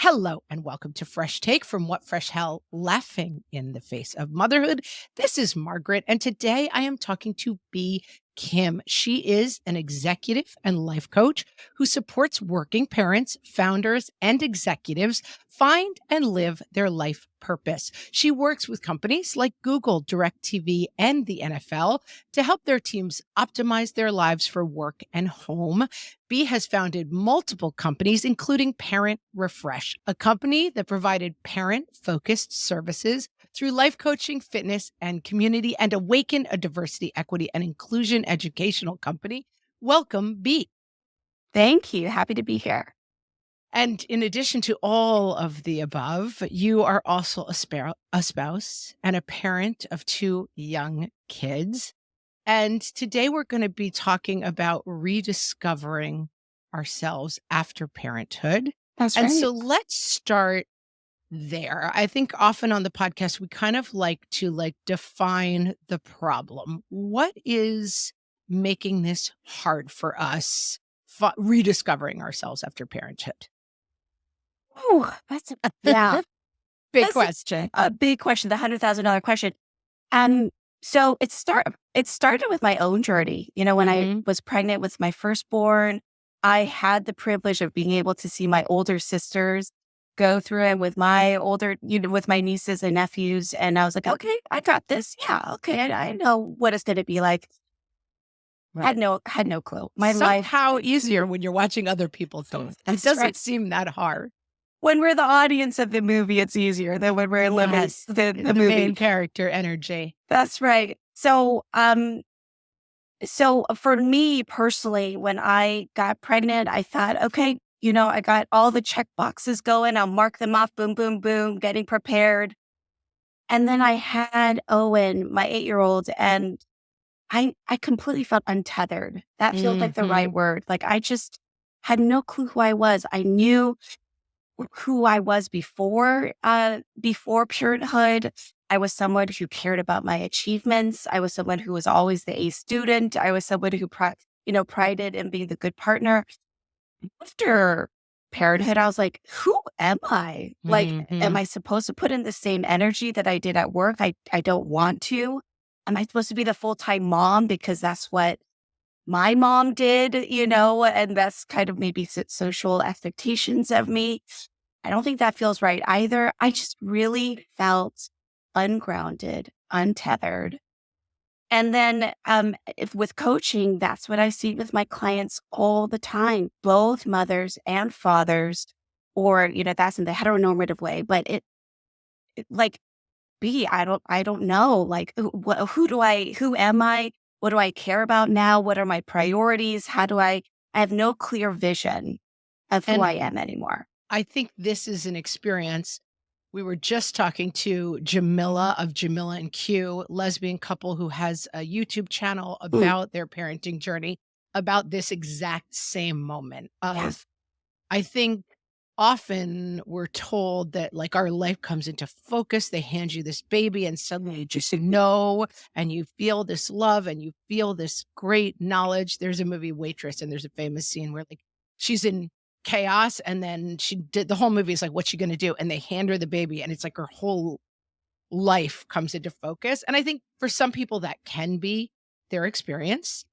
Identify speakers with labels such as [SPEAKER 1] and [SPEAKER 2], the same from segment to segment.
[SPEAKER 1] Hello and welcome to Fresh Take from What Fresh Hell Laughing in the Face of Motherhood. This is Margaret, and today I am talking to Bea Kim. She is an executive and life coach who supports working parents, founders, and executives find and live their life purpose. She works with companies like Google, DirecTV, and the NFL to help their teams optimize their lives for work and home. Bea has founded multiple companies, including Parent Refresh, a company that provided parent-focused services through life coaching, fitness, and community, and Awaken, a diversity, equity, and inclusion educational company. Welcome, Bea.
[SPEAKER 2] Thank you. Happy to be here.
[SPEAKER 1] And in addition to all of the above, you are also a spouse and a parent of two young kids. And today we're going to be talking about rediscovering ourselves after parenthood.
[SPEAKER 2] That's
[SPEAKER 1] And
[SPEAKER 2] right.
[SPEAKER 1] so let's start there. I think often on the podcast, we kind of like to define the problem. What is making this hard for us rediscovering ourselves after parenthood?
[SPEAKER 2] Oh, that's a
[SPEAKER 1] Big
[SPEAKER 2] that's
[SPEAKER 1] question.
[SPEAKER 2] a big question, the $100,000 question. And so it started with my own journey. When I was pregnant with my firstborn, I had the privilege of being able to see my older sisters go through it with my with my nieces and nephews. And I was like, okay, I got this. Yeah, okay, I know what it's going to be like.
[SPEAKER 1] Right.
[SPEAKER 2] Had no clue. My life.
[SPEAKER 1] Somehow easier when you're watching other people do it. It doesn't seem that hard.
[SPEAKER 2] When we're the audience of the movie, it's easier than when we're living the movie.
[SPEAKER 1] Main character energy.
[SPEAKER 2] That's right. So for me personally, when I got pregnant, I thought, okay, I got all the check boxes going. I'll mark them off. Boom, boom, boom, getting prepared. And then I had Owen, my 8-year-old, and I completely felt untethered. That feels like the right word. Like I just had no clue who I was. I knew who I was before parenthood. I was someone who cared about my achievements. I was someone who was always the A student. I was someone who prided in being the good partner. After parenthood, I was like, who am I? Like, am I supposed to put in the same energy that I did at work? I don't want to. Am I supposed to be the full-time mom because that's what my mom did, and that's kind of maybe social expectations of me. I don't think that feels right either. I just really felt ungrounded, untethered. And then with coaching, that's what I see with my clients all the time, both mothers and fathers, or, that's in the heteronormative way, but it like, I don't know, like, who am I? What do I care about now? What are my priorities? I have no clear vision of who I am anymore.
[SPEAKER 1] I think this is an experience. We were just talking to Jamila of Jamila and Q, lesbian couple who has a YouTube channel about their parenting journey, about this exact same moment of, I think often we're told that our life comes into focus. They hand you this baby and suddenly you just know, and you feel this love and you feel this great knowledge. There's a movie Waitress, and there's a famous scene where she's in chaos, and then she did the whole movie is like, what's she going to do? And they hand her the baby, and it's like her whole life comes into focus. And I think for some people that can be their experience.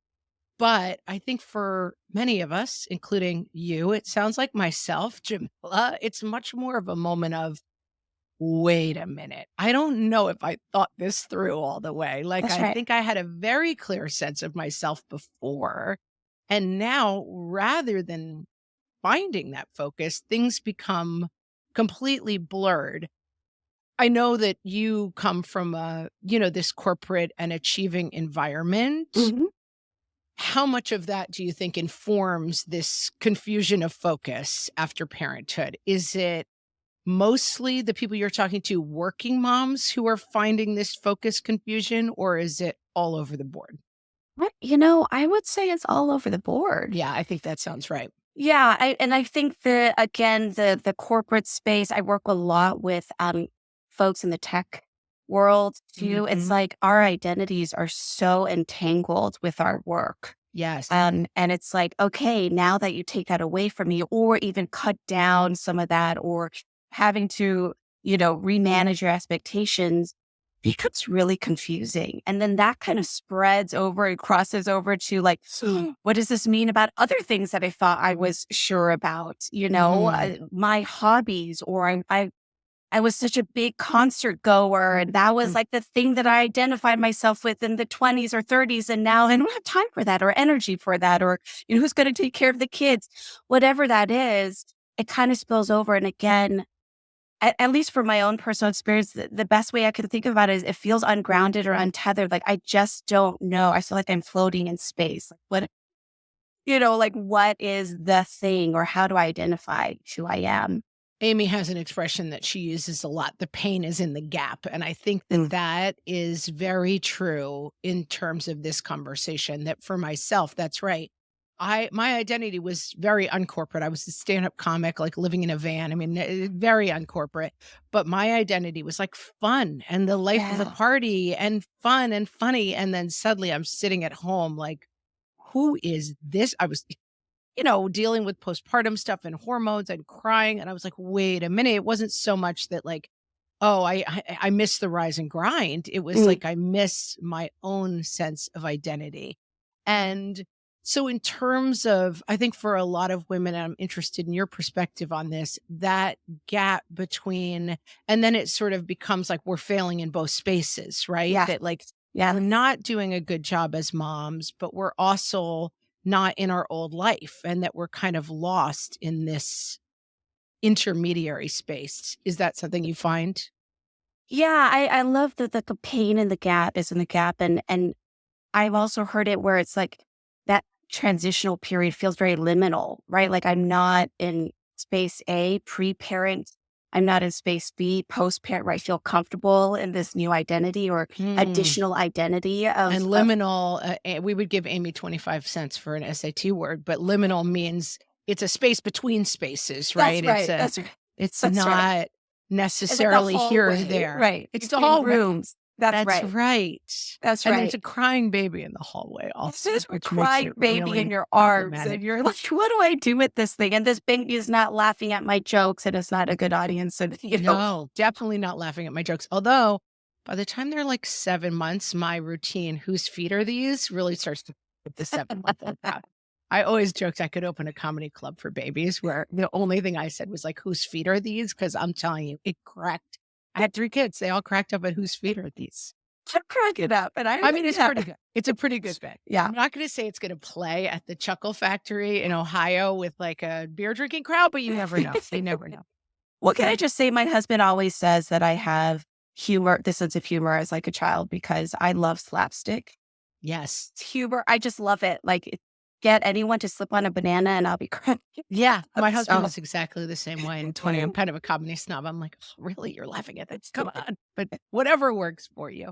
[SPEAKER 1] But I think for many of us, including you, it sounds like myself, Jamila, it's much more of a moment of, wait a minute, I don't know if I thought this through all the way. I think I had a very clear sense of myself before. And now, rather than finding that focus, things become completely blurred. I know that you come from this corporate and achieving environment. How much of that do you think informs this confusion of focus after parenthood? Is it mostly the people you're talking to, working moms, who are finding this focus confusion, or is it all over the board?
[SPEAKER 2] I would say it's all over the board.
[SPEAKER 1] Yeah, I think that sounds right.
[SPEAKER 2] Yeah. I think the corporate space, I work a lot with folks in the tech world too. It's like our identities are so entangled with our work.
[SPEAKER 1] Yes.
[SPEAKER 2] And it's like, okay, now that you take that away from me, or even cut down some of that, or having to, remanage your expectations, becomes really confusing. And then that kind of spreads over and crosses over to like, what does this mean about other things that I thought I was sure about,
[SPEAKER 1] Mhm.
[SPEAKER 2] my hobbies, or I was such a big concert goer, and that was
[SPEAKER 1] Mm.
[SPEAKER 2] like the thing that I identified myself with in the 20s or 30s. And now I don't have time for that or energy for that, or, who's going to take care of the kids? Whatever that is, it kind of spills over. And again, at least for my own personal experience, the best way I can think about it is it feels ungrounded or untethered. Like I just don't know. I feel like I'm floating in space. Like what is the thing, or how do I identify who I am?
[SPEAKER 1] Amy has an expression that she uses a lot. The pain is in the gap. And I think that
[SPEAKER 2] Mm.
[SPEAKER 1] that is very true in terms of this conversation, that for myself, that's right. My identity was very uncorporate. I was a stand-up comic, like living in a van. I mean, very uncorporate. But my identity was like fun and the life of the
[SPEAKER 2] Yeah.
[SPEAKER 1] party and fun and funny. And then suddenly I'm sitting at home like, who is this? I was dealing with postpartum stuff and hormones and crying. And I was like, wait a minute. It wasn't so much that like, oh, I miss the rise and grind. It was
[SPEAKER 2] Mm.
[SPEAKER 1] like I miss my own sense of identity. And so in terms of, I think for a lot of women, and I'm interested in your perspective on this, that gap between, and then it sort of becomes like we're failing in both spaces, right?
[SPEAKER 2] Yeah.
[SPEAKER 1] That like
[SPEAKER 2] Yeah.
[SPEAKER 1] we're not doing a good job as moms, but we're also not in our old life, and that we're kind of lost in this intermediary space. Is that something you find?
[SPEAKER 2] Yeah, I love that the pain in the gap is in the gap. And I've also heard it where it's like that transitional period feels very liminal, right? Like I'm not in space A, pre-parent. I'm not in space B, post-parent, where I feel comfortable in this new identity or
[SPEAKER 1] Hmm.
[SPEAKER 2] additional identity
[SPEAKER 1] And
[SPEAKER 2] of
[SPEAKER 1] liminal, we would give Amy 25 cents for an SAT word, but liminal means it's a space between spaces,
[SPEAKER 2] that's
[SPEAKER 1] right? It's
[SPEAKER 2] right.
[SPEAKER 1] a
[SPEAKER 2] That's right.
[SPEAKER 1] it's
[SPEAKER 2] That's right.
[SPEAKER 1] not
[SPEAKER 2] It's like the
[SPEAKER 1] necessarily here or
[SPEAKER 2] hallway,
[SPEAKER 1] there.
[SPEAKER 2] right?
[SPEAKER 1] It's the
[SPEAKER 2] Between
[SPEAKER 1] hallway.
[SPEAKER 2] rooms. That's
[SPEAKER 1] That's
[SPEAKER 2] right.
[SPEAKER 1] right.
[SPEAKER 2] That's
[SPEAKER 1] And there's
[SPEAKER 2] right.
[SPEAKER 1] a crying baby in the hallway
[SPEAKER 2] Yes,
[SPEAKER 1] also,
[SPEAKER 2] there's a
[SPEAKER 1] which makes
[SPEAKER 2] crying
[SPEAKER 1] it
[SPEAKER 2] baby in
[SPEAKER 1] really
[SPEAKER 2] your arms,
[SPEAKER 1] problematic.
[SPEAKER 2] and you're like, "What do I do with this thing?" And this baby is not laughing at my jokes, and it's not a good audience. And
[SPEAKER 1] No, definitely not laughing at my jokes. Although, by the time they're like 7 months, my routine, "Whose feet are these?" really starts to with the 7-month-old out. I always joked I could open a comedy club for babies where the only thing I said was like, "Whose feet are these?" Because 'Cause I'm telling you, it cracked. I had 3 kids. They all cracked up at "Whose feet are these?"
[SPEAKER 2] I'm cracking up, and
[SPEAKER 1] I mean, it's
[SPEAKER 2] yeah,
[SPEAKER 1] pretty good. It's a pretty good bit.
[SPEAKER 2] yeah.
[SPEAKER 1] I'm not gonna say it's gonna play at the Chuckle Factory in Ohio with like a beer drinking crowd, but you never know. You never know.
[SPEAKER 2] What can I just say? My husband always says that I have the sense of humor as like a child because I love slapstick.
[SPEAKER 1] Yes.
[SPEAKER 2] Humor, I just love it. Like, get anyone to slip on a banana and I'll be crying.
[SPEAKER 1] Yeah, my husband
[SPEAKER 2] So,
[SPEAKER 1] is exactly the same way, and it's funny, I'm kind of a comedy snob, I'm like, "Oh, really? You're laughing at this? Come on." But whatever works for you.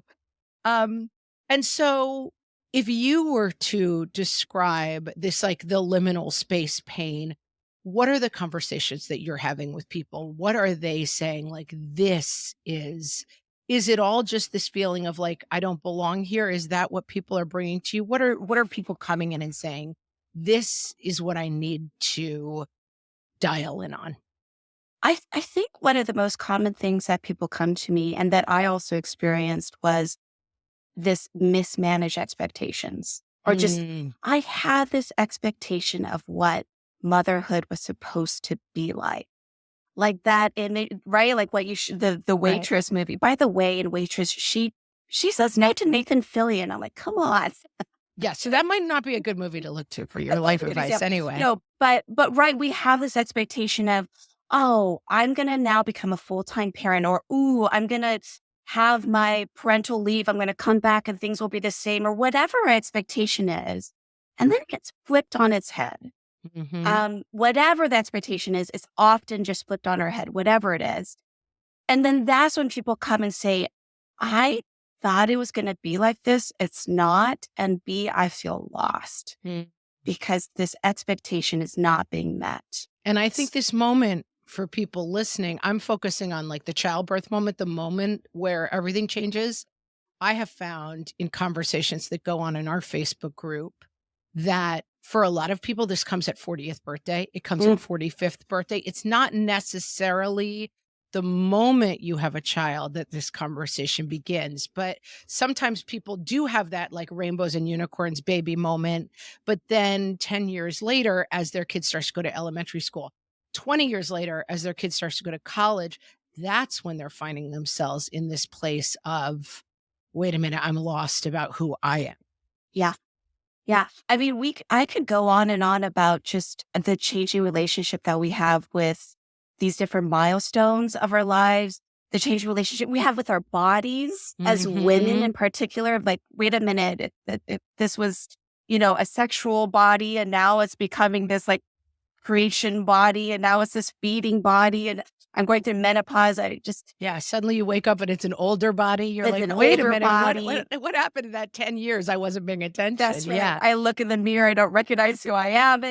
[SPEAKER 1] Um, and so if you were to describe this, like, the liminal space pain, what are the conversations that you're having with people? What are they saying, like, "This is it all just this feeling of, like, I don't belong here?" Is that what people are bringing to you? What are people coming in and saying, "This is what I need to dial in on"?
[SPEAKER 2] I think one of the most common things that people come to me and that I also experienced was this mismanaged expectations, or just
[SPEAKER 1] Mm,
[SPEAKER 2] I had this expectation of what motherhood was supposed to be like that in it, right? Like what the
[SPEAKER 1] right.
[SPEAKER 2] Waitress movie. By the way, in Waitress, she says no to Nathan Fillion. I'm like, come on.
[SPEAKER 1] Yeah, so that might not be a good movie to look to for your
[SPEAKER 2] That's not
[SPEAKER 1] life
[SPEAKER 2] a good
[SPEAKER 1] advice
[SPEAKER 2] example.
[SPEAKER 1] anyway.
[SPEAKER 2] No, but right, we have this expectation of, oh, I'm gonna now become a full-time parent, or ooh, I'm gonna have my parental leave. I'm gonna come back and things will be the same, or whatever our expectation is. And then it gets flipped on its head.
[SPEAKER 1] Mhm.
[SPEAKER 2] Whatever the expectation is, it's often just flipped on our head, whatever it is. And then that's when people come and say, I thought it was gonna be like this. It's not. And B, I feel lost
[SPEAKER 1] Mm.
[SPEAKER 2] because this expectation is not being met.
[SPEAKER 1] And I think
[SPEAKER 2] S-
[SPEAKER 1] this moment for people listening, I'm focusing on, like, the childbirth moment, the moment where everything changes. I have found in conversations that go on in our Facebook group that for a lot of people, this comes at 40th birthday. It comes at 45th birthday. It's not necessarily the moment you have a child that this conversation begins, but sometimes people do have that like rainbows and unicorns baby moment. But then 10 years later, as their kid starts to go to elementary school, 20 years later, as their kid starts to go to college, that's when they're finding themselves in this place of, wait a minute, I'm lost about who I am.
[SPEAKER 2] Yeah. Yeah. I mean, I could go on and on about just the changing relationship that we have with these different milestones of our lives, the changing relationship we have with our bodies as women
[SPEAKER 1] Mhm.
[SPEAKER 2] in particular. Of like, wait a minute, if this was, a sexual body and now it's becoming this like creation body and now it's this feeding body and I'm going through menopause.
[SPEAKER 1] Yeah, suddenly you wake up and it's an older body. You're
[SPEAKER 2] It's
[SPEAKER 1] like,
[SPEAKER 2] an
[SPEAKER 1] "Wait a
[SPEAKER 2] older
[SPEAKER 1] minute, what
[SPEAKER 2] body.
[SPEAKER 1] what what happened in that 10 years? I wasn't paying attention."
[SPEAKER 2] That's right.
[SPEAKER 1] Yeah.
[SPEAKER 2] I look in the mirror, I don't recognize who I am
[SPEAKER 1] Yeah.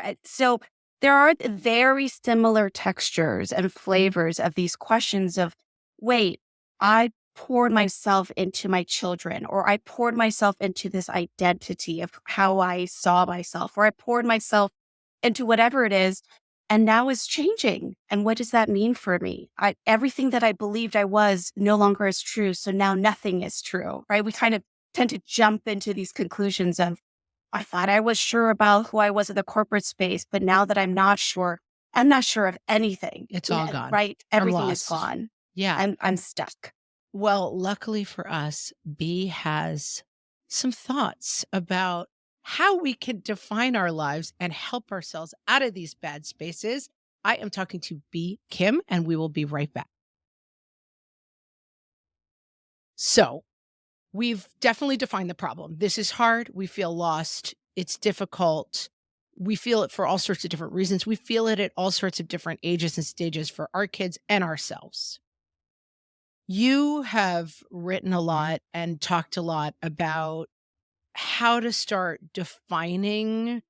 [SPEAKER 2] anymore. So there are very similar textures and flavors of these questions of, wait, I poured myself into my children, or I poured myself into this identity of how I saw myself, or I poured myself into whatever it is. And now it's changing. And what does that mean for me? Everything that I believed I was no longer is true. So now nothing is true, right? We kind of tend to jump into these conclusions of, I thought I was sure about who I was in the corporate space, but now that I'm not sure of anything.
[SPEAKER 1] It's all gone.
[SPEAKER 2] Right?
[SPEAKER 1] I'm
[SPEAKER 2] Everything is
[SPEAKER 1] lost.
[SPEAKER 2] gone.
[SPEAKER 1] Yeah.
[SPEAKER 2] I'm stuck.
[SPEAKER 1] Well, luckily for us, B has some thoughts about how we can define our lives and help ourselves out of these bad spaces. I am talking to Bea Kim, and we will be right back. So, we've definitely defined the problem. This is hard. We feel lost. It's difficult. We feel it for all sorts of different reasons. We feel it at all sorts of different ages and stages for our kids and ourselves. You have written a lot and talked a lot about how to start defining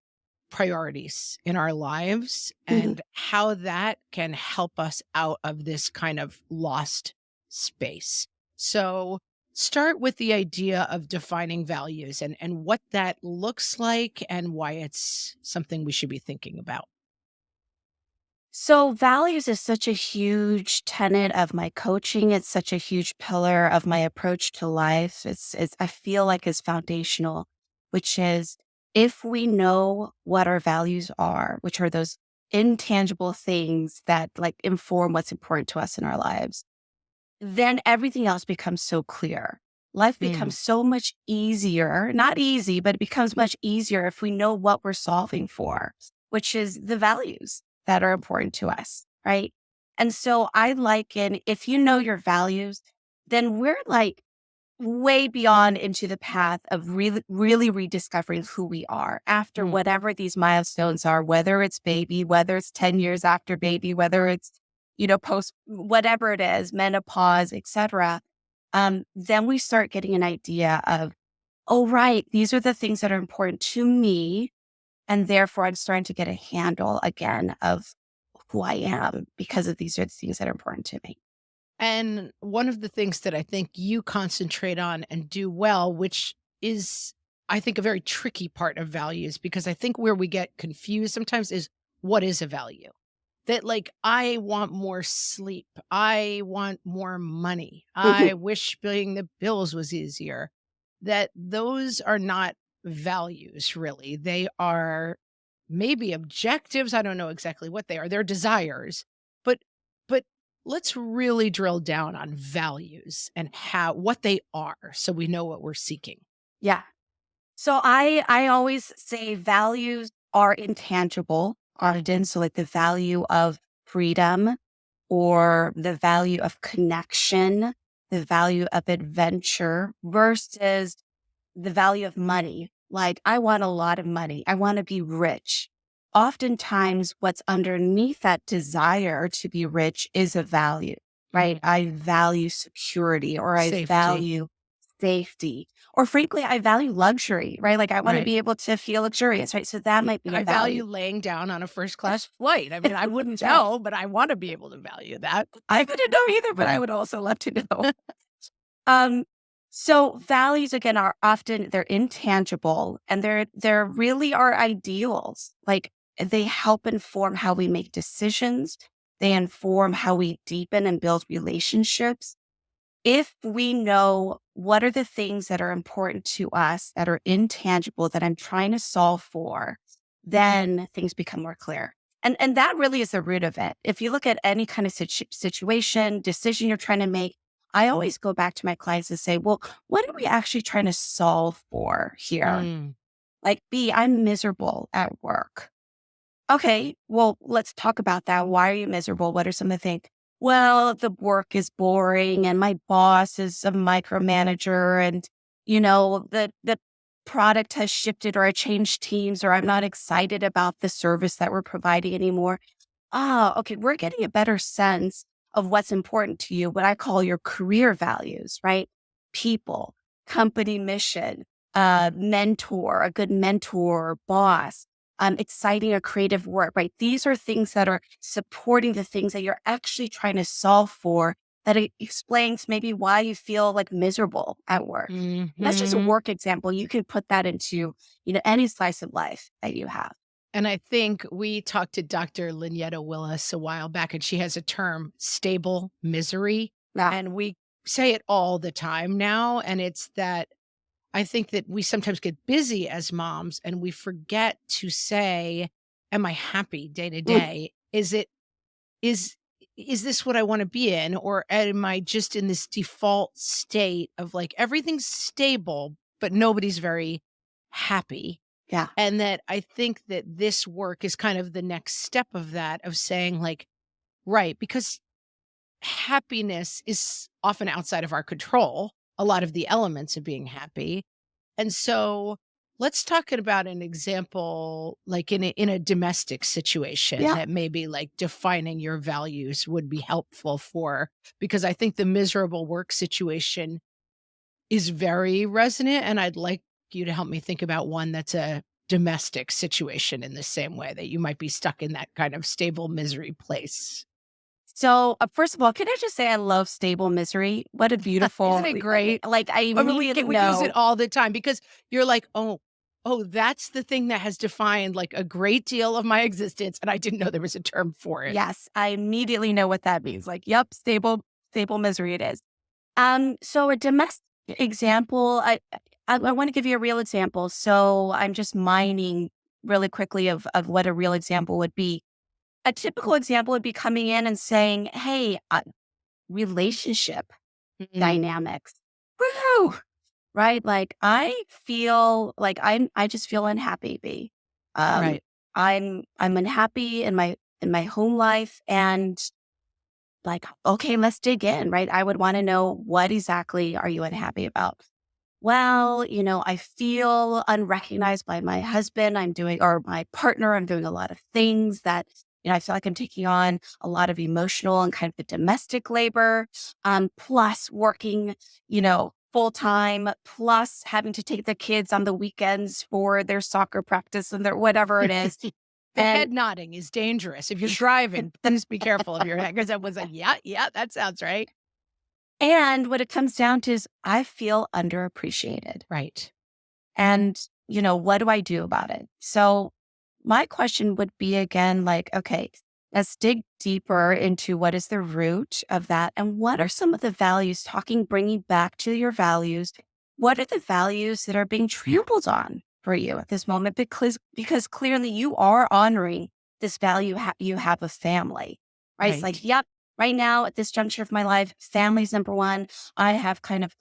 [SPEAKER 1] priorities in our lives
[SPEAKER 2] Mhm.
[SPEAKER 1] and how that can help us out of this kind of lost space. So, start with the idea of defining values and what that looks like and why it's something we should be thinking about.
[SPEAKER 2] So values is such a huge tenet of my coaching. It's such a huge pillar of my approach to life. I feel like it's foundational, which is if we know what our values are, which are those intangible things that like inform what's important to us in our lives, then everything else becomes so clear. Life
[SPEAKER 1] Mm,
[SPEAKER 2] becomes so much easier, not easy, but it becomes much easier if we know what we're solving for, which is the values that are important to us, right? And so I liken, if you know your values, then we're like way beyond into the path of really, really rediscovering who we are after
[SPEAKER 1] mm.
[SPEAKER 2] whatever these milestones are, whether it's baby, whether it's 10 years after baby, whether it's, post, whatever it is, menopause, etc. Then we start getting an idea of, oh, right, these are the things that are important to me. And therefore, I'm starting to get a handle again of who I am because of these are the things that are important to me.
[SPEAKER 1] And one of the things that I think you concentrate on and do well, which is, I think, a very tricky part of values, because I think where we get confused sometimes is what is a value? That, like, I want more sleep. I want more money.
[SPEAKER 2] Mhm.
[SPEAKER 1] I wish paying the bills was easier. That those are not values, really. They are maybe objectives. I don't know exactly what they are. They're desires. But let's really drill down on values and what they are so we know what we're seeking.
[SPEAKER 2] Yeah. So I always say values are intangible, often. So like the value of freedom or the value of connection, the value of adventure versus the value of money. Like I want a lot of money. I want to be rich. Oftentimes what's underneath that desire to be rich is a value, right?
[SPEAKER 1] Mhm.
[SPEAKER 2] I value security or I
[SPEAKER 1] Safety.
[SPEAKER 2] value safety or frankly, I value luxury, right? Like I want to
[SPEAKER 1] Right.
[SPEAKER 2] be able to feel luxurious, right? So that might be a
[SPEAKER 1] I
[SPEAKER 2] value.
[SPEAKER 1] value laying down on a first class flight. I mean, I wouldn't
[SPEAKER 2] Yeah.
[SPEAKER 1] know, but I want to be able to value that.
[SPEAKER 2] I wouldn't know either, but I would also love to know. Um, So values again are often they're intangible and they're really our ideals. Like they help inform how we make decisions. They inform how we deepen and build relationships. If we know what are the things that are important to us that are intangible that I'm trying to solve for, then things become more clear. And that really is the root of it. If you look at any kind of situation, decision you're trying to make, I always go back to my clients and say, well, what are we actually trying to solve for here?
[SPEAKER 1] Mm.
[SPEAKER 2] Like, B, I'm miserable at work. Okay, well, let's talk about that. Why are you miserable? What are some of the things? Well, the work is boring and my boss is a micromanager and, the product has shifted or I changed teams or I'm not excited about the service that we're providing anymore. Ah, okay, we're getting a better sense of what's important to you, what I call your career values, right? People, company mission, mentor, a good mentor, boss, exciting or creative work, right? These are things that are supporting the things that you're actually trying to solve for. That explains maybe why you feel like miserable at work. That's just a
[SPEAKER 1] Mhm.
[SPEAKER 2] work example. You can put that into, any slice of life that you have.
[SPEAKER 1] And I think we talked to Dr. Lynetta Willis a while back, and she has a term, stable misery,
[SPEAKER 2] Yeah.
[SPEAKER 1] and we say it all the time now, and it's that I think that we sometimes get busy as moms and we forget to say, "Am I happy day to
[SPEAKER 2] Mm,
[SPEAKER 1] day? Is is this what I wanna be in, or am I just in this default state of, like, everything's stable, but nobody's very happy?"
[SPEAKER 2] yeah.
[SPEAKER 1] And that I think that this work is kind of the next step of that, of saying, like, right, because happiness is often outside of our control, a lot of the elements of being happy. And so let's talk about an example, like in a domestic situation
[SPEAKER 2] Yeah.
[SPEAKER 1] that maybe like defining your values would be helpful for, because I think the miserable work situation is very resonant. And I'd like you to help me think about one that's a domestic situation in the same way that you might be stuck in that kind of stable misery place.
[SPEAKER 2] So, first of all, can I just say I love stable misery? What a
[SPEAKER 1] Isn't
[SPEAKER 2] beautiful,
[SPEAKER 1] it great?
[SPEAKER 2] like I
[SPEAKER 1] I mean,
[SPEAKER 2] immediately
[SPEAKER 1] we use it
[SPEAKER 2] know.
[SPEAKER 1] all the time because you're like, "Oh, that's the thing that has defined, like, a great deal of my existence, and I didn't know there was a term for it."
[SPEAKER 2] Yes, I immediately know what that means. Like, yep, stable misery it is. So a domestic example, I want to give you a real example. So I'm just mining really quickly of what a real example would be. A typical example would be coming in and saying, "Hey, relationship
[SPEAKER 1] Mm,
[SPEAKER 2] dynamics. Woo! Right? Like I feel like I just feel unhappy, B. Um,
[SPEAKER 1] right.
[SPEAKER 2] I'm unhappy in my home life and like, okay, let's dig in, right? I would want to know what exactly are you unhappy about? Well, I feel unrecognized by my husband. Or my partner. I'm doing a lot of things that, I feel like I'm taking on a lot of emotional and kind of the domestic labor, plus working, full time, plus having to take the kids on the weekends for their soccer practice and their whatever it is.
[SPEAKER 1] The
[SPEAKER 2] And
[SPEAKER 1] head nodding is dangerous. If you're driving, please be careful of your head, 'cause I was like, "Yeah, yeah, that sounds right."
[SPEAKER 2] and what it comes down to is I feel underappreciated.
[SPEAKER 1] Right.
[SPEAKER 2] And, what do I do about it? So my question would be again, like, okay, let's dig deeper into what is the root of that and what are some of the values, bringing back to your values. What are the values that are being trampled on for you at this moment? Because clearly you are honoring this value you have of family, right? It's like,
[SPEAKER 1] Right.
[SPEAKER 2] yep, right now at this juncture of my life, family's number one. I have kind of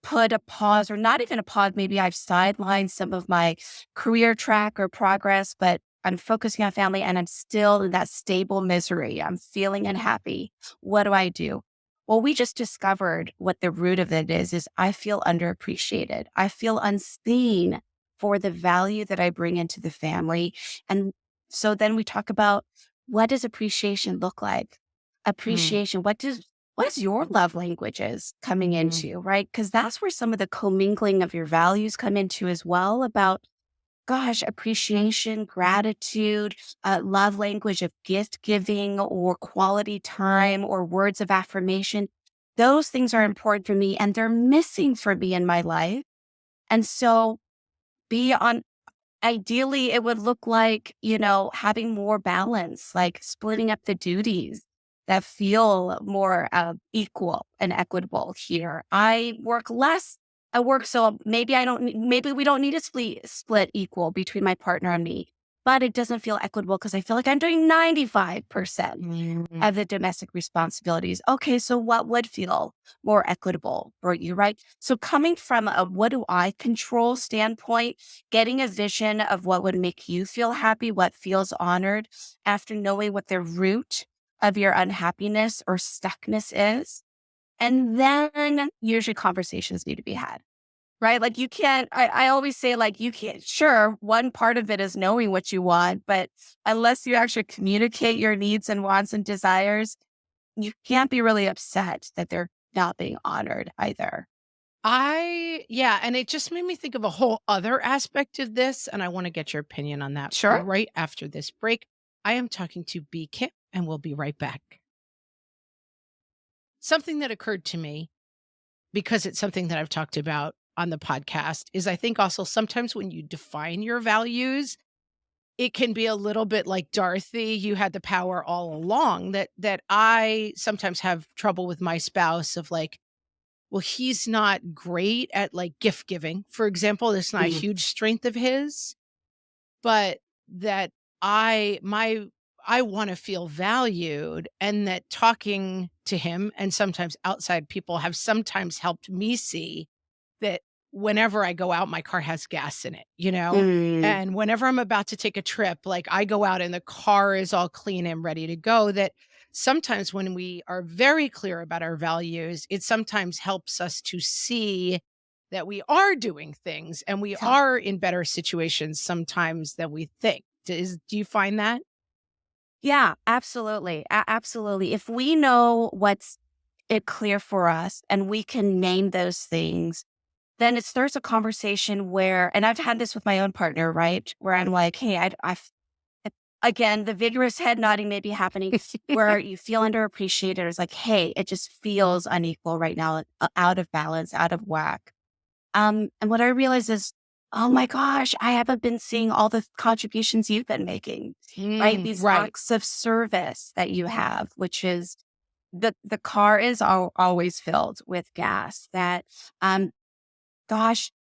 [SPEAKER 2] put a pause or not even a pause. Maybe I've sidelined some of my career track or progress, but I'm focusing on family and I'm still in that stable misery. I'm feeling unhappy. What do I do? Well, we just discovered what the root of it is I feel underappreciated. I feel unseen for the value that I bring into the family. And so then we talk about what does appreciation look like?
[SPEAKER 1] Mm,
[SPEAKER 2] Appreciation. What is your love languages coming
[SPEAKER 1] mhm.
[SPEAKER 2] into, right? Because that's where some of the commingling of your values come into as well about, gosh, appreciation, gratitude, love language of gift giving or quality time or words of affirmation. Those things are important for me and they're missing for me in my life. And so be on ideally, it would look like, having more balance, like splitting up the duties that feel more equal and equitable here. I work less. I work so maybe maybe we don't need a split equal between my partner and me, but it doesn't feel equitable because I feel like I'm doing 95%
[SPEAKER 1] Mm.
[SPEAKER 2] of the domestic responsibilities. Okay, so what would feel more equitable for you, right? So coming from a what do I control standpoint, getting a vision of what would make you feel happy, what feels honored after knowing what the root of your unhappiness or stuckness is. And then usually conversations need to be had, right? Like you can't, I always say, like, you can't, sure, one part of it is knowing what you want, but unless you actually communicate your needs and wants and desires, you can't be really upset that they're not being honored either.
[SPEAKER 1] Yeah, and it just made me think of a whole other aspect of this, and I want to get your opinion on that
[SPEAKER 2] Sure.
[SPEAKER 1] right after this break. I am talking to Bea Kim, and we'll be right back. Something that occurred to me, because it's something that I've talked about on the podcast, is I think also sometimes when you define your values, it can be a little bit like Dorothy, you had the power all along, that I sometimes have trouble with my spouse of like, well, he's not great at, like, gift giving, for example. It's not a
[SPEAKER 2] Mhm.
[SPEAKER 1] huge strength of his, but that I my I wanna feel valued, and that talking to him and sometimes outside people have sometimes helped me see that whenever I go out, my car has gas in it, you know?
[SPEAKER 2] Mm.
[SPEAKER 1] And whenever I'm about to take a trip, like, I go out and the car is all clean and ready to go, that sometimes when we are very clear about our values, it sometimes helps us to see that we are doing things and we
[SPEAKER 2] Yeah.
[SPEAKER 1] are in better situations sometimes than we think. Do you find that?
[SPEAKER 2] Yeah, absolutely. Absolutely. If we know what's it clear for us and we can name those things, then it starts a conversation where, and I've had this with my own partner, right? Where I'm like, hey, again, the vigorous head nodding may be happening where you feel underappreciated. It's like, hey, it just feels unequal right now, out of balance, out of whack. And what I realize is, oh my gosh, I haven't been seeing all the contributions you've been making, right? These
[SPEAKER 1] Right.
[SPEAKER 2] acts of service that you have, which is the car is always filled with gas. That, um, gosh,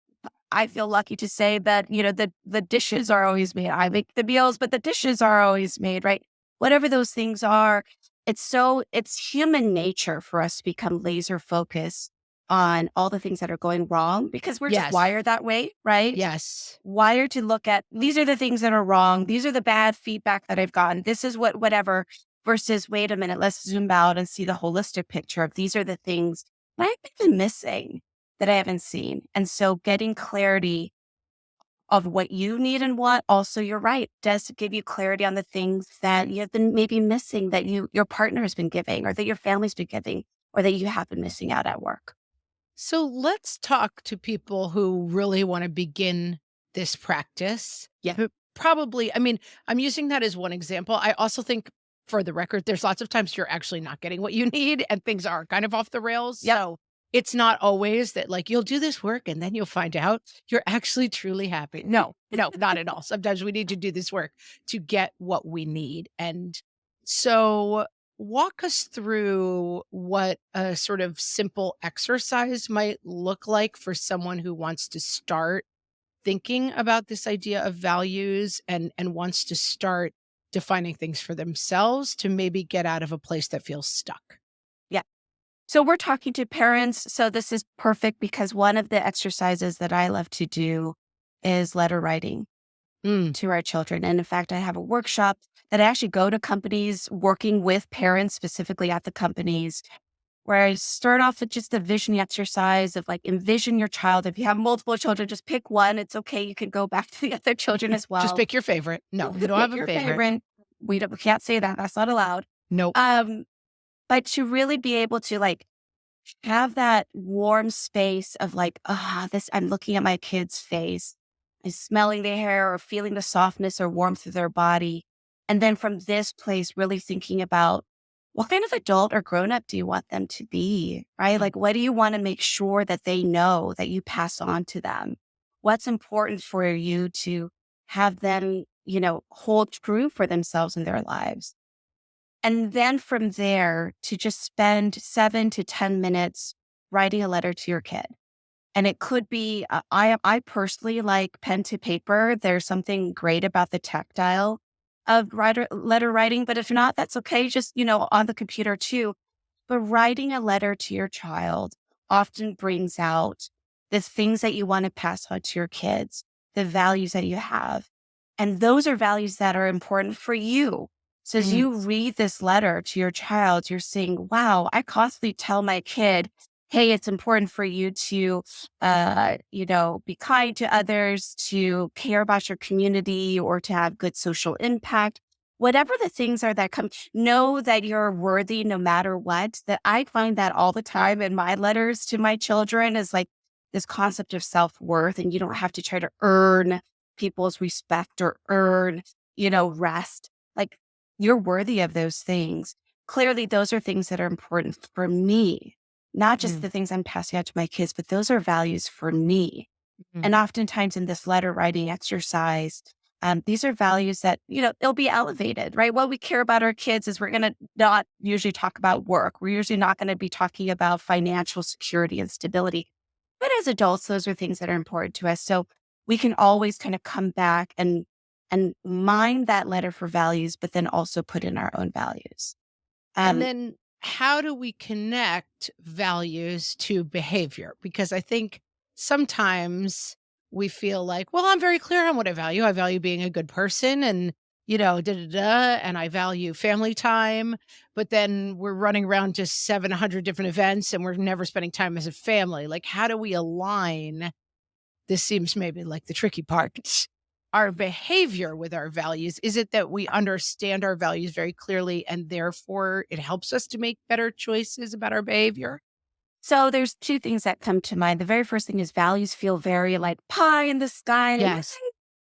[SPEAKER 2] I feel lucky to say that, the dishes are always made. I make the meals, but the dishes are always made, right? Whatever those things are, it's human nature for us to become laser focused on all the things that are going wrong because we're just
[SPEAKER 1] Yes.
[SPEAKER 2] wired that way, right?
[SPEAKER 1] Yes.
[SPEAKER 2] Wired to look at these are the things that are wrong. These are the bad feedback that I've gotten. This is whatever versus wait a minute, let's zoom out and see the holistic picture of these are the things that I've been missing that I haven't seen. And so getting clarity of what you need and want, also you're right, does give you clarity on the things that you have been maybe missing that your partner has been giving or that your family's been giving or that you have been missing out at work.
[SPEAKER 1] So let's talk to people who really want to begin this practice.
[SPEAKER 2] Yeah.
[SPEAKER 1] Who probably, I mean, I'm using that as one example. I also think, for the record, there's lots of times you're actually not getting what you need and things are kind of off the rails.
[SPEAKER 2] Yep.
[SPEAKER 1] So it's not always that, like, you'll do this work and then you'll find out you're actually truly happy. No, no, not at all. Sometimes we need to do this work to get what we need. And so walk us through what a sort of simple exercise might look like for someone who wants to start thinking about this idea of values and wants to start defining things for themselves to maybe get out of a place that feels stuck.
[SPEAKER 2] Yeah. So we're talking to parents. So this is perfect because one of the exercises that I love to do is letter writing
[SPEAKER 1] Mm.
[SPEAKER 2] to our children. And in fact, I have a workshop that I actually go to companies working with parents specifically at the companies where I start off with just a vision exercise of like envision your child. If you have multiple children, just pick one. It's okay. You can go back to the other children as
[SPEAKER 1] Just
[SPEAKER 2] well.
[SPEAKER 1] pick your favorite. No, you don't have
[SPEAKER 2] Pick
[SPEAKER 1] a
[SPEAKER 2] your
[SPEAKER 1] favorite.
[SPEAKER 2] favorite. We can't say that. That's not allowed.
[SPEAKER 1] Nope.
[SPEAKER 2] Um, but to really be able to like have that warm space of like, this, I'm looking at my kid's face and smelling their hair or feeling the softness or warmth of their body. And then from this place, really thinking about what kind of adult or grown up do you want them to be, right? Like, what do you want to make sure that they know that you pass on to them? What's important for you to have them, hold true for themselves in their lives? And then from there, to just spend 7 to 10 minutes writing a letter to your kid. And it could be, I personally like pen to paper. There's something great about the tactile of letter writing, but if not, that's okay. Just, on the computer too. But writing a letter to your child often brings out the things that you want to pass on to your kids, the values that you have. And those are values that are important for you. So as you read this letter to your child, you're saying, wow, I constantly tell my kid, hey, it's important for you to, be kind to others, to care about your community, or to have good social impact. Whatever the things are that come, know that you're worthy no matter what. That I find that all the time in my letters to my children is like this concept of self-worth, and you don't have to try to earn people's respect or earn, rest. Like, you're worthy of those things. Clearly, those are things that are important for me, not just the things I'm passing out to my kids, but those are values for me. And oftentimes in this letter writing exercise, these are values that, they'll be elevated, right? What we care about our kids is we're going to not usually talk about work. We're usually not going to be talking about financial security and stability. But as adults, those are things that are important to us. So we can always kind of come back and mine that letter for values, but then also put in our own values.
[SPEAKER 1] And then how do we connect values to behavior? Because I think sometimes we feel like, well, I'm very clear on what I value. I value being a good person and, da da da, and I value family time. But then we're running around to 700 different events and we're never spending time as a family. Like, how do we align? This seems maybe like the tricky part. Our behavior with our values? Is it that we understand our values very clearly and therefore it helps us to make better choices about our behavior?
[SPEAKER 2] So there's two things that come to mind. The very first thing is values feel very like pie in the sky. And
[SPEAKER 1] Yes.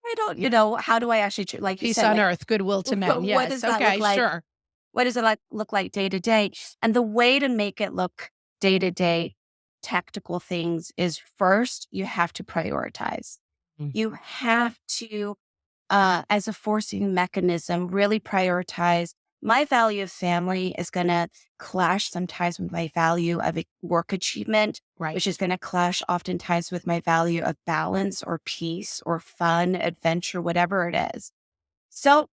[SPEAKER 2] I don't, how do I actually, like you
[SPEAKER 1] Peace
[SPEAKER 2] said,
[SPEAKER 1] on
[SPEAKER 2] like,
[SPEAKER 1] earth, goodwill to men.
[SPEAKER 2] what
[SPEAKER 1] Yes.
[SPEAKER 2] does that look
[SPEAKER 1] Okay,
[SPEAKER 2] like?
[SPEAKER 1] sure.
[SPEAKER 2] What does it look like day to day? And the way to make it look day to day tactical things is, first, you have to prioritize.
[SPEAKER 1] Mm.
[SPEAKER 2] You have to, as a forcing mechanism, really prioritize. My value of family is going to clash sometimes with my value of work achievement,
[SPEAKER 1] Right.
[SPEAKER 2] which is going to clash oftentimes with my value of balance or peace or fun, adventure, whatever it is. So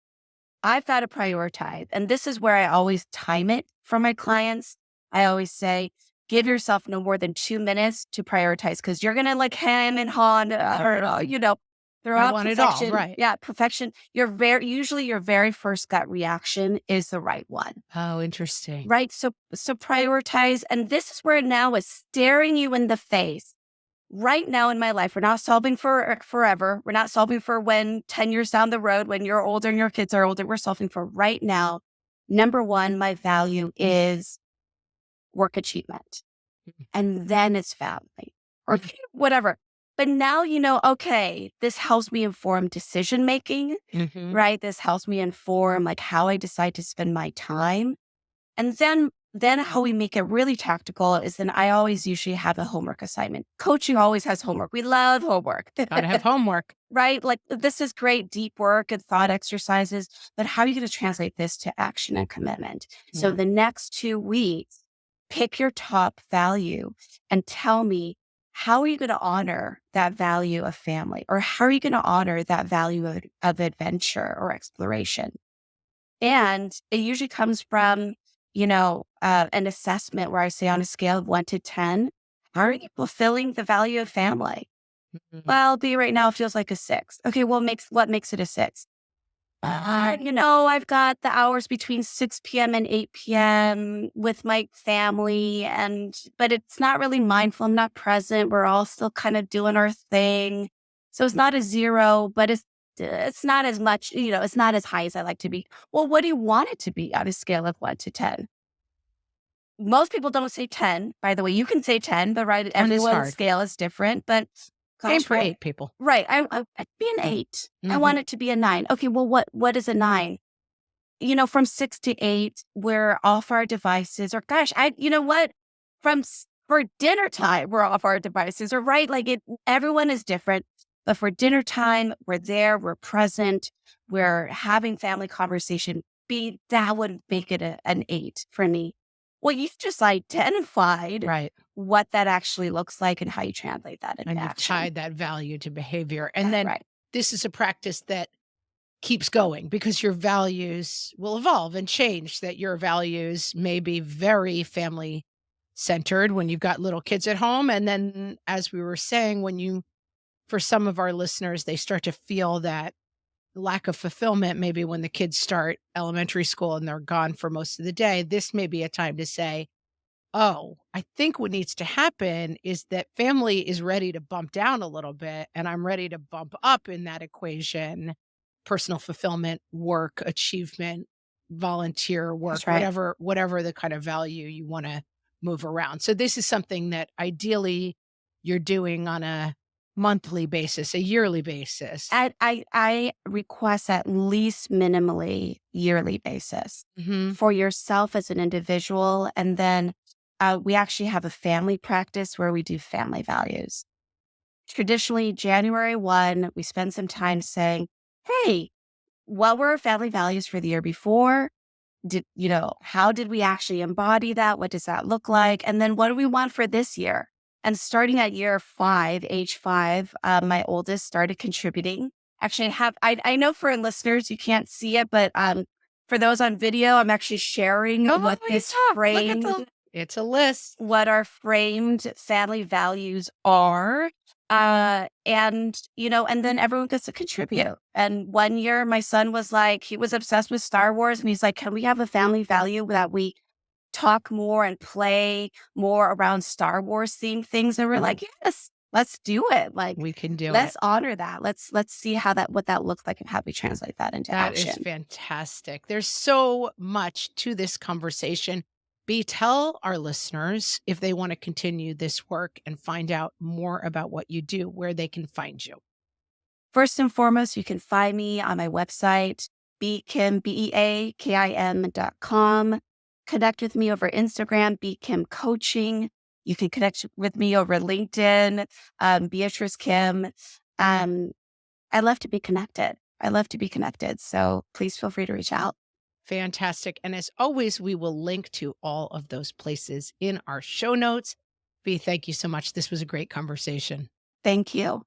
[SPEAKER 2] I've got to prioritize. And this is where I always time it for my clients. I always say, give yourself no more than 2 minutes to prioritize, because you're going to like hem and haw, throw
[SPEAKER 1] I
[SPEAKER 2] out
[SPEAKER 1] want it all,
[SPEAKER 2] perfection.
[SPEAKER 1] right.
[SPEAKER 2] Yeah, perfection. Usually your very first gut reaction is the right one.
[SPEAKER 1] Oh, interesting.
[SPEAKER 2] Right. So prioritize. And this is where now is staring you in the face. Right now in my life, we're not solving for forever. We're not solving for when 10 years down the road, when you're older and your kids are older. We're solving for right now. Number one, my value is work achievement. And then it's family or whatever. But now, okay, this helps me inform decision making, right? This helps me inform like how I decide to spend my time. And then how we make it really tactical is, then I always usually have a homework assignment. Coaching always has homework. We love homework.
[SPEAKER 1] Gotta have homework.
[SPEAKER 2] Right? Like, this is great, deep work and thought exercises, but how are you going to translate this to action and commitment? So the next 2 weeks, pick your top value and tell me, how are you going to honor that value of family? Or how are you going to honor that value of adventure or exploration? And it usually comes from, an assessment where I say, on a scale of 1 to 10, how are you fulfilling the value of family? Well, B right now feels like a 6. Okay, well, what makes it a 6? I've got the hours between 6 p.m. and 8 p.m. with my family, but it's not really mindful. I'm not present. We're all still kind of doing our thing. So it's not a 0, but it's not as much, it's not as high as I like to be. Well, what do you want it to be on a scale of 1 to 10? Most people don't say 10, by the way. You can say 10, but right,
[SPEAKER 1] 10 is
[SPEAKER 2] everyone's
[SPEAKER 1] hard.
[SPEAKER 2] scale is different. But
[SPEAKER 1] Aim
[SPEAKER 2] gosh,
[SPEAKER 1] for 8 people.
[SPEAKER 2] right. I'd be an 8. I want it to be a 9. Okay, well, what is a 9? from 6 to 8, we're off our devices, or gosh, you know what? For dinner time, we're off our devices, or right. Everyone is different, but for dinner time, we're there, we're present, we're having family conversation. That would make it an 8 for me. Well, you've just identified
[SPEAKER 1] Right.
[SPEAKER 2] what that actually looks like and how you translate that into
[SPEAKER 1] And you've
[SPEAKER 2] action.
[SPEAKER 1] tied that value to behavior. And then
[SPEAKER 2] Right.
[SPEAKER 1] this is a practice that keeps going because your values will evolve and change, that your values may be very family centered when you've got little kids at home. And then, as we were saying, for some of our listeners, they start to feel that lack of fulfillment, maybe when the kids start elementary school and they're gone for most of the day, this may be a time to say, oh, I think what needs to happen is that family is ready to bump down a little bit, and I'm ready to bump up in that equation. Personal fulfillment, work, achievement, volunteer work,
[SPEAKER 2] That's right.
[SPEAKER 1] whatever the kind of value you wanna move around. So this is something that ideally you're doing on a monthly basis, a yearly basis.
[SPEAKER 2] I request at least minimally yearly basis
[SPEAKER 1] Mhm.
[SPEAKER 2] for yourself as an individual. And then we actually have a family practice where we do family values. Traditionally, January 1, we spend some time saying, hey, what were our family values for the year before? How did we actually embody that? What does that look like? And then what do we want for this year? And starting at year 5, age 5, my oldest started contributing. Actually, I know for listeners, you can't see it, but for those on video, I'm actually sharing
[SPEAKER 1] Oh, look at it's a list.
[SPEAKER 2] what our framed family values are. And then everyone gets to contribute. And one year my son was like, he was obsessed with Star Wars. And he's like, can we have a family value that we talk more and play more around Star Wars themed things? And we're like, yes, let's do it. Like,
[SPEAKER 1] We can do it.
[SPEAKER 2] let's honor that. Let's see what that looks like and how we translate that into
[SPEAKER 1] That is
[SPEAKER 2] action.
[SPEAKER 1] fantastic. There's so much to this conversation. B, tell our listeners if they want to continue this work and find out more about what you do, where they can find you.
[SPEAKER 2] First and foremost, you can find me on my website, beakim.com. Connect with me over Instagram, Beakim Coaching. You can connect with me over LinkedIn, Beatrice Kim. I love to be connected. I love to be connected. So please feel free to reach out.
[SPEAKER 1] Fantastic. And as always, we will link to all of those places in our show notes. B, thank you so much. This was a great conversation.
[SPEAKER 2] Thank you.